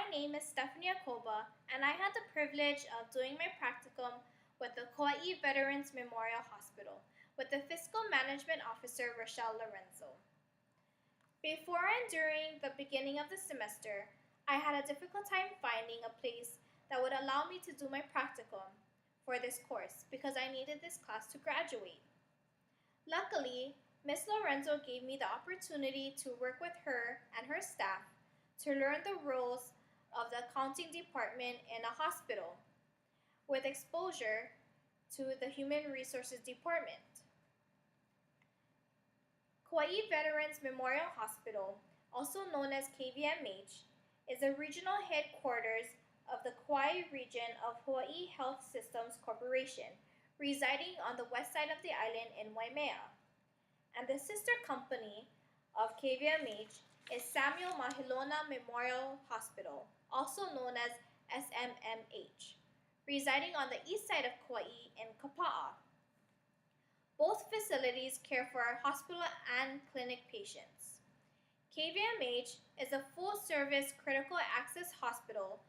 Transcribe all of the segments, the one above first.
name is Stephanie Acoba, and I had the privilege of doing my practicum with the Kauai Veterans Memorial Hospital with the Fiscal Management Officer, Rochelle Lorenzo. Before and during the beginning of the semester, I had a difficult time finding a place that would allow me to do my practicum for this course because I needed this class to graduate. Luckily, Ms. Lorenzo gave me the opportunity to work with her and her staff to learn the roles of the accounting department in a hospital with exposure to the human resources department. Kauai Veterans Memorial Hospital, also known as KVMH, is the regional headquarters of the Kauai region of Hawaii Health Systems Corporation, residing on the west side of the island in Waimea. And the sister company of KVMH is Samuel Mahilona Memorial Hospital, also known as SMMH, residing on the east side of Kauai in Kapa'a. Both facilities care for our hospital and clinic patients. KVMH is a full-service critical access hospital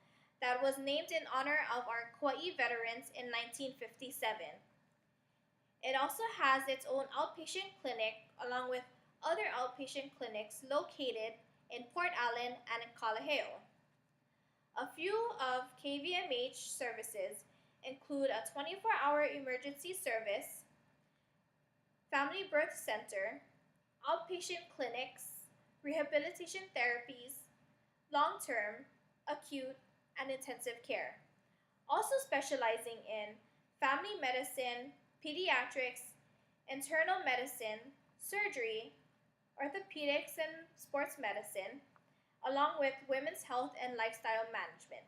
that was named in honor of our Kauai veterans in 1957. It also has its own outpatient clinic along with other outpatient clinics located in Port Allen and in Kalaheo. A few of KVMH services include a 24-hour emergency service, family birth center, outpatient clinics, rehabilitation therapies, long-term, acute, and intensive care. Also specializing in family medicine, pediatrics, internal medicine, surgery, orthopedics and sports medicine, along with women's health and lifestyle management.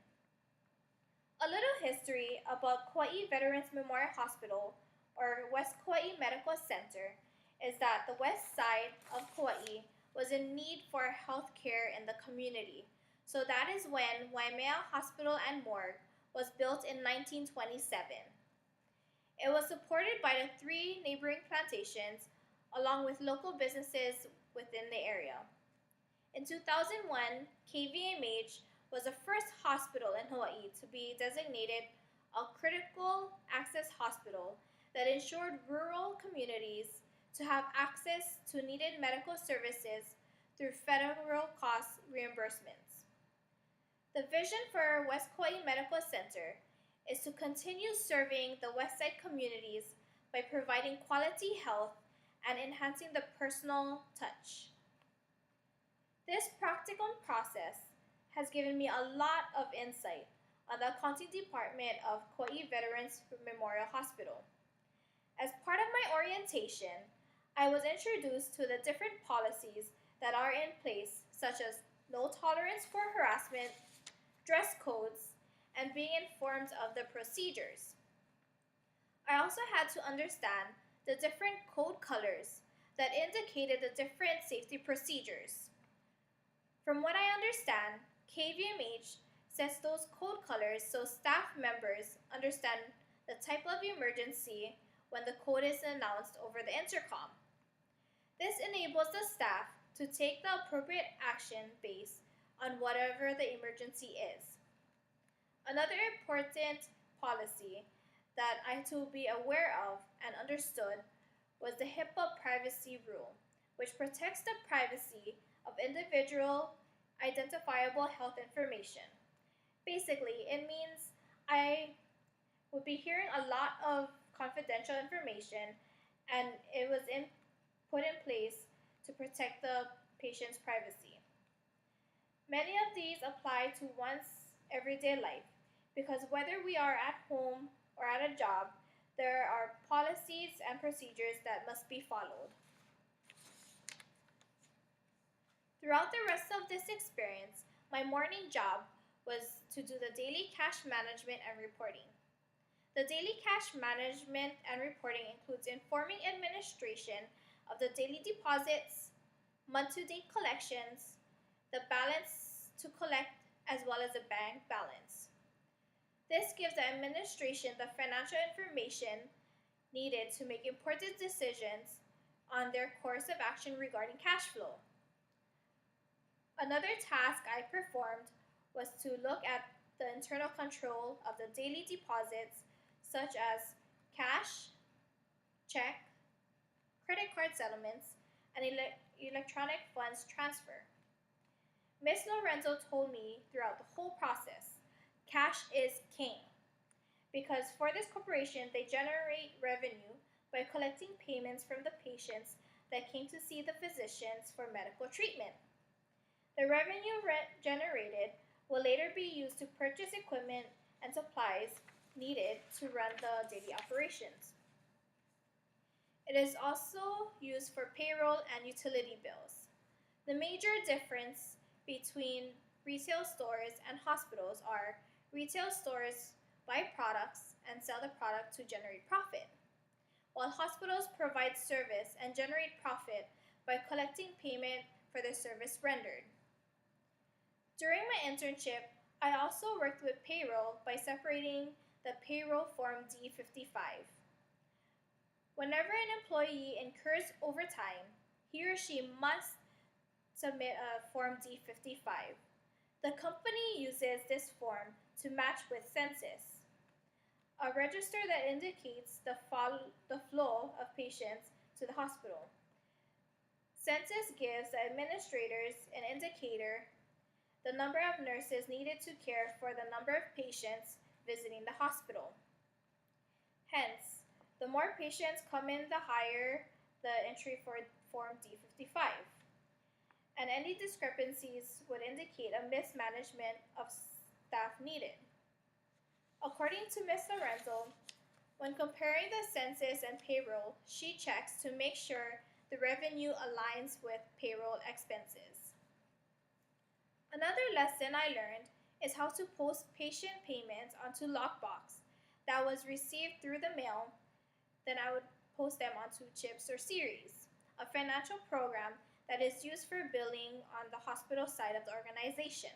A little history about Kauai Veterans Memorial Hospital, or West Kauai Medical Center, is that the west side of Kauai was in need for health care in the community. So that is when Waimea Hospital and Morgue was built in 1927. It was supported by the 3 neighboring plantations, along with local businesses within the area. In 2001, KVMH was the first hospital in Hawaii to be designated a critical access hospital that ensured rural communities to have access to needed medical services through federal cost reimbursements. The vision for West Kauai Medical Center is to continue serving the Westside communities by providing quality health and enhancing the personal touch. This practicum process has given me a lot of insight on the accounting department of Kauai Veterans Memorial Hospital. As part of my orientation, I was introduced to the different policies that are in place, such as no tolerance for harassment, dress codes, and being informed of the procedures. I also had to understand the different code colors that indicated the different safety procedures. From what I understand, KVMH sets those code colors so staff members understand the type of emergency when the code is announced over the intercom. This enables the staff to take the appropriate action based on whatever the emergency is. Another important policy that I had to be aware of and understood was the HIPAA privacy rule, which protects the privacy of individual identifiable health information. Basically, it means I would be hearing a lot of confidential information, and it was put in place to protect the patient's privacy. Many of these apply to one's everyday life because whether we are at home or at a job, there are policies and procedures that must be followed. Throughout the rest of this experience, my morning job was to do the daily cash management and reporting. The daily cash management and reporting includes informing administration of the daily deposits, month-to-date collections, the balance to collect, as well as the bank balance. This gives the administration the financial information needed to make important decisions on their course of action regarding cash flow. Another task I performed was to look at the internal control of the daily deposits, such as cash, check, credit card settlements, and electronic funds transfer. Ms. Lorenzo told me throughout the whole process, cash is king, because for this corporation, they generate revenue by collecting payments from the patients that came to see the physicians for medical treatment. The revenue generated will later be used to purchase equipment and supplies needed to run the daily operations. It is also used for payroll and utility bills. The major difference between retail stores and hospitals are retail stores buy products and sell the product to generate profit, while hospitals provide service and generate profit by collecting payment for the service rendered. During my internship, I also worked with payroll by separating the payroll form D55. Whenever an employee incurs overtime, he or she must submit a Form D55. The company uses this form to match with census, a register that indicates the flow of patients to the hospital. Census gives the administrators an indicator, the number of nurses needed to care for the number of patients visiting the hospital. Hence, the more patients come in, the higher the entry for Form D55. And any discrepancies would indicate a mismanagement of staff needed. According to Ms. Lorenzo, when comparing the census and payroll, she checks to make sure the revenue aligns with payroll expenses. Another lesson I learned is how to post patient payments onto lockbox that was received through the mail. Then I would post them onto Chips or Series, a financial program that is used for billing on the hospital side of the organization.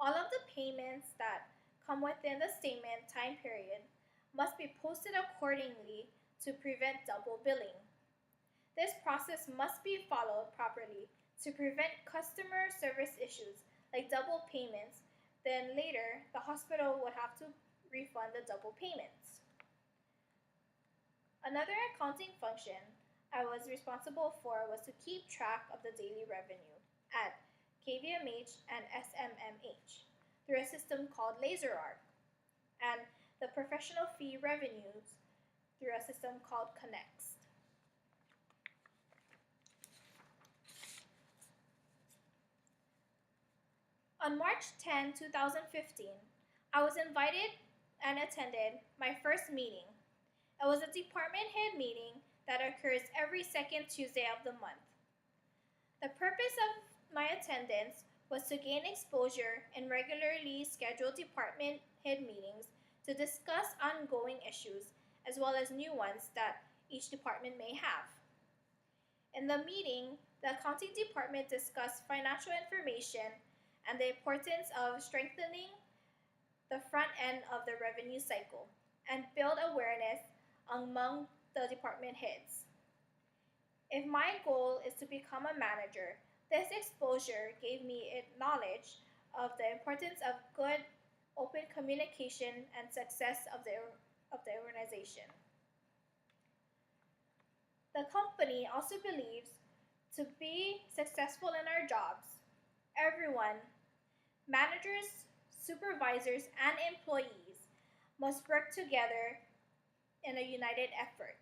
All of the payments that come within the statement time period must be posted accordingly to prevent double billing. This process must be followed properly to prevent customer service issues like double payments. Then later, the hospital would have to refund the double payments. Another accounting function I was responsible for was to keep track of the daily revenue at KVMH and SMMH through a system called LaserArc, and the professional fee revenues through a system called Connext. On March 10, 2015, I was invited and attended my first meeting. It was a department head meeting that occurs every second Tuesday of the month. The purpose of my attendance was to gain exposure in regularly scheduled department head meetings to discuss ongoing issues as well as new ones that each department may have. In the meeting, the accounting department discussed financial information and the importance of strengthening the front end of the revenue cycle and build awareness among the department heads. If my goal is to become a manager, this exposure gave me a knowledge of the importance of good, open communication and success of the organization. The company also believes to be successful in our jobs, everyone, managers, supervisors, and employees, must work together in a united effort.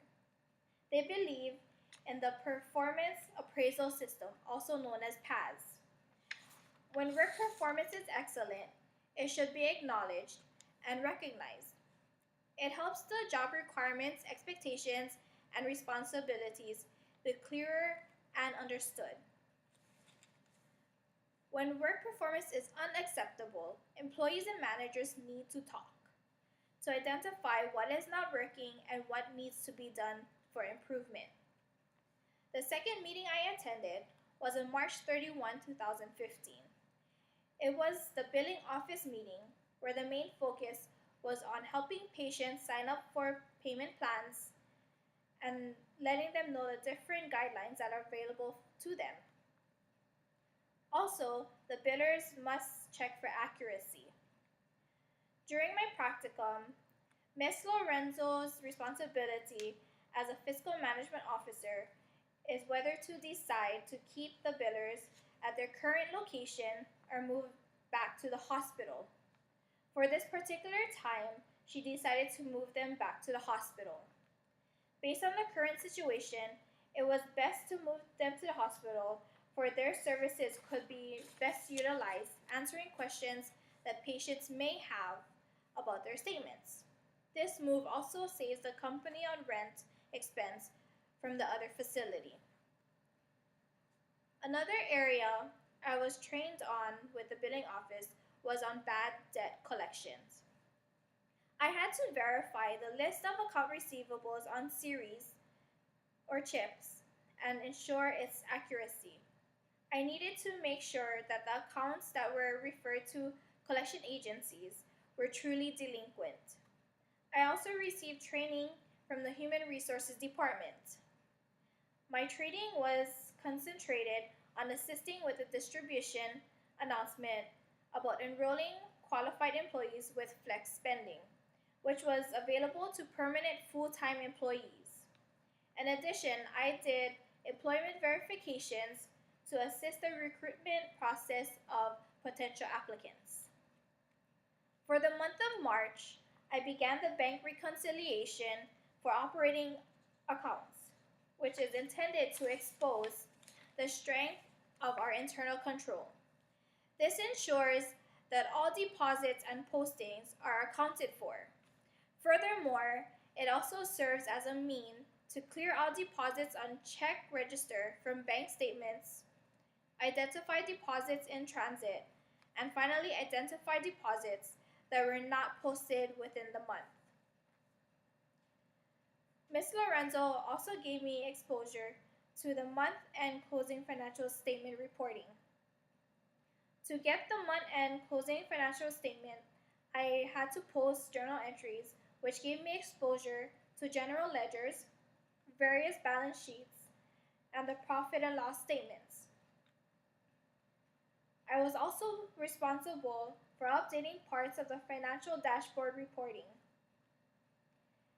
They believe in the performance appraisal system, also known as PAS. When work performance is excellent, it should be acknowledged and recognized. It helps the job requirements, expectations, and responsibilities be clearer and understood. When work performance is unacceptable, employees and managers need to talk to identify what is not working and what needs to be done for improvement. The second meeting I attended was on March 31, 2015. It was the billing office meeting where the main focus was on helping patients sign up for payment plans and letting them know the different guidelines that are available to them. Also, the billers must check for accuracy. During my practicum, Ms. Lorenzo's responsibility as a fiscal management officer is whether to decide to keep the billers at their current location or move back to the hospital. For this particular time, she decided to move them back to the hospital. Based on the current situation, it was best to move them to the hospital for their services could be best utilized answering questions that patients may have about their statements. This move also saves the company on rent expense from the other facility. Another area I was trained on with the billing office was on bad debt collections. I had to verify the list of account receivables on series or chips and ensure its accuracy. I needed to make sure that the accounts that were referred to collection agencies were truly delinquent. I also received training from the Human Resources Department. My training was concentrated on assisting with the distribution announcement about enrolling qualified employees with flex spending, which was available to permanent full-time employees. In addition, I did employment verifications to assist the recruitment process of potential applicants. For the month of March, I began the bank reconciliation for operating accounts, which is intended to expose the strength of our internal control. This ensures that all deposits and postings are accounted for. Furthermore, it also serves as a mean to clear all deposits on check register from bank statements, identify deposits in transit, and finally identify deposits that were not posted within the month. Ms. Lorenzo also gave me exposure to the month-end closing financial statement reporting. To get the month-end closing financial statement, I had to post journal entries, which gave me exposure to general ledgers, various balance sheets, and the profit and loss statements. I was also responsible for updating parts of the financial dashboard reporting,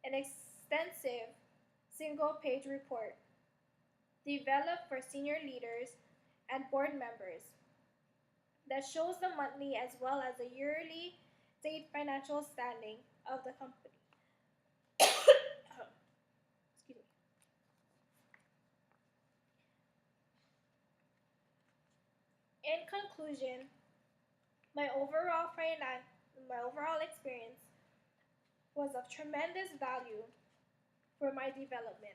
an extensive single-page report developed for senior leaders and board members that shows the monthly as well as the yearly state financial standing of the company. Excuse me. In conclusion, my overall experience was of tremendous value for my development.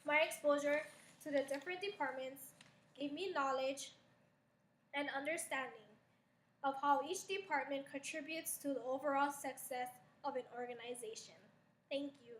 My exposure to the different departments gave me knowledge and understanding of how each department contributes to the overall success of an organization. Thank you.